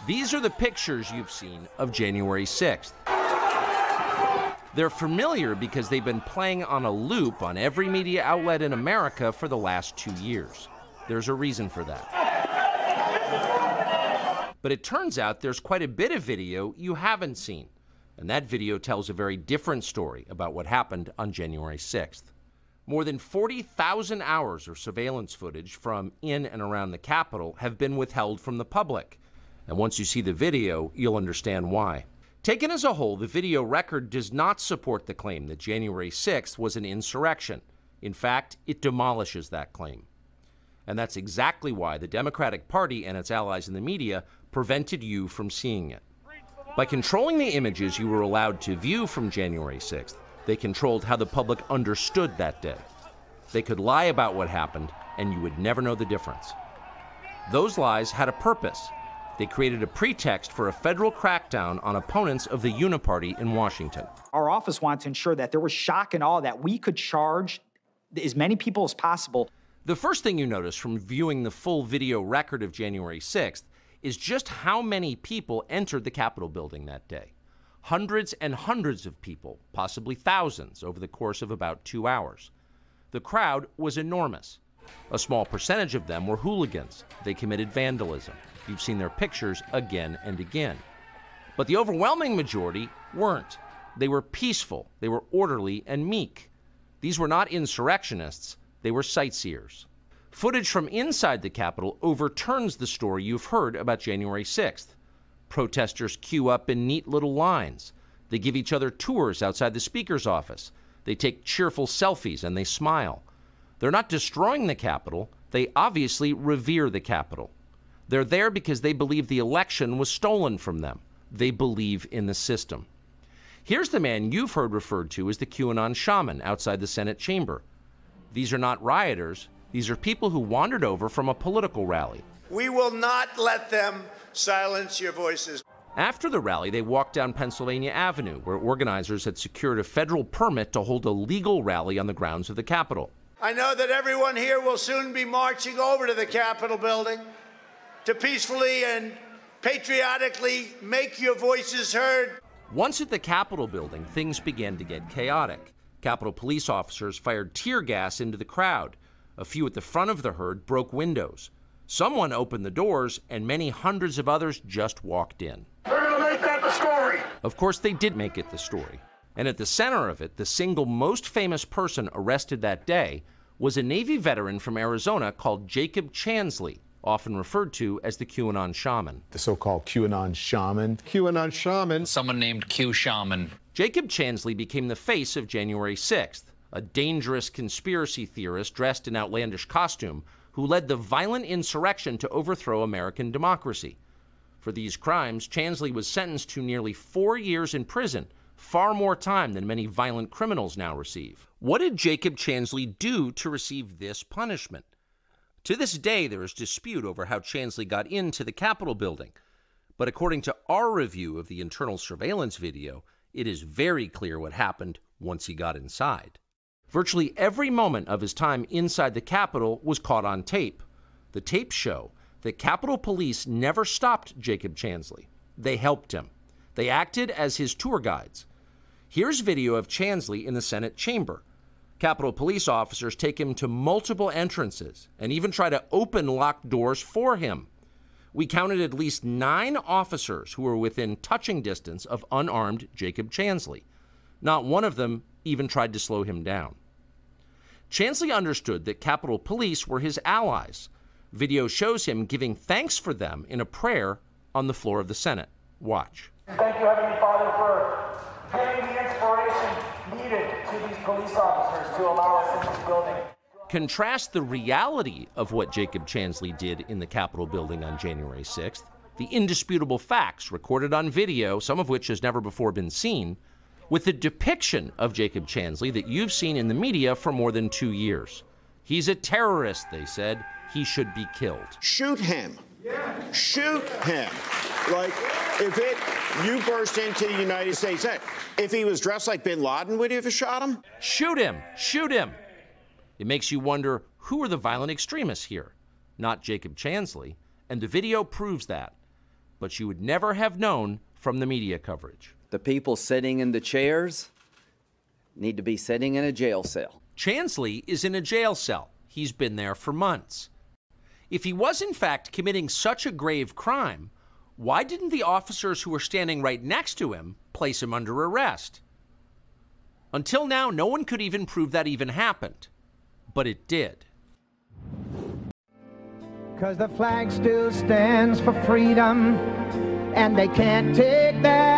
These are the pictures you've seen of January 6th. They're familiar because they've been playing on a loop on every media outlet in America for the last 2 years. There's a reason for that. But it turns out there's quite a bit of video you haven't seen, and that video tells a very different story about what happened on January 6th. More than 40,000 hours of surveillance footage from in and around the Capitol have been withheld from the public. And once you see the video, you'll understand why. Taken as a whole, the video record does not support the claim that January 6th was an insurrection. In fact, it demolishes that claim. And that's exactly why the Democratic Party and its allies in the media prevented you from seeing it. By controlling the images you were allowed to view from January 6th, they controlled how the public understood that day. They could lie about what happened, and you would never know the difference. Those lies had a purpose. They created a pretext for a federal crackdown on opponents of the Uniparty in Washington. Our office wanted to ensure that there was shock and awe, that we could charge as many people as possible. The first thing you notice from viewing the full video record of January 6th is just how many people entered the Capitol building that day. Hundreds and hundreds of people, possibly thousands, over the course of about 2 hours. The crowd was enormous. A small percentage of them were hooligans. They committed vandalism. You've seen their pictures again and again. But the overwhelming majority weren't. They were peaceful, they were orderly and meek. These were not insurrectionists, they were sightseers. Footage from inside the Capitol overturns the story you've heard about January 6th. Protesters queue up in neat little lines. They give each other tours outside the Speaker's office. They take cheerful selfies and they smile. They're not destroying the Capitol, they obviously revere the Capitol. They're there because they believe the election was stolen from them. They believe in the system. Here's the man you've heard referred to as the QAnon shaman outside the Senate chamber. These are not rioters. These are people who wandered over from a political rally. We will not let them silence your voices. After the rally, they walked down Pennsylvania Avenue, where organizers had secured a federal permit to hold a legal rally on the grounds of the Capitol. I know that everyone here will soon be marching over to the Capitol building to peacefully and patriotically make your voices heard. Once at the Capitol building, things began to get chaotic. Capitol police officers fired tear gas into the crowd. A few at the front of the herd broke windows. Someone opened the doors, and many hundreds of others just walked in. They're gonna make that the story. Of course, they did make it the story. And at the center of it, the single most famous person arrested that day was a Navy veteran from Arizona called Jacob Chansley, often referred to as the QAnon shaman. The so-called QAnon shaman. QAnon shaman. Someone named Q Shaman. Jacob Chansley became the face of January 6th, a dangerous conspiracy theorist dressed in outlandish costume who led the violent insurrection to overthrow American democracy. For these crimes, Chansley was sentenced to nearly 4 years in prison, far more time than many violent criminals now receive. What did Jacob Chansley do to receive this punishment? To this day, there is dispute over how Chansley got into the Capitol building. But according to our review of the internal surveillance video, it is very clear what happened once he got inside. Virtually every moment of his time inside the Capitol was caught on tape. The tapes show that Capitol Police never stopped Jacob Chansley. They helped him. They acted as his tour guides. Here's video of Chansley in the Senate chamber. Capitol Police officers take him to multiple entrances and even try to open locked doors for him. We counted at least 9 officers who were within touching distance of unarmed Jacob Chansley. Not one of them even tried to slow him down. Chansley understood that Capitol Police were his allies. Video shows him giving thanks for them in a prayer on the floor of the Senate. Watch. Thank you, Heavenly Father, for giving the inspiration needed to these police officers to allow us in this building. Contrast the reality of what Jacob Chansley did in the Capitol building on January 6th, the indisputable facts recorded on video, some of which has never before been seen, with the depiction of Jacob Chansley that you've seen in the media for more than 2 years. He's a terrorist, they said. He should be killed. Shoot him. Shoot him. Like, you burst into the United States, if he was dressed like bin Laden, would you have shot him? Shoot him. Shoot him. It makes you wonder, who are the violent extremists here? Not Jacob Chansley. And the video proves that. but you would never have known from the media coverage. The people sitting in the chairs need to be sitting in a jail cell. Chansley is in a jail cell. He's been there for months. If he was in fact committing such a grave crime, why didn't the officers who were standing right next to him place him under arrest? Until now, no one could even prove that even happened. But it did. 'Cause the flag still stands for freedom, and they can't take that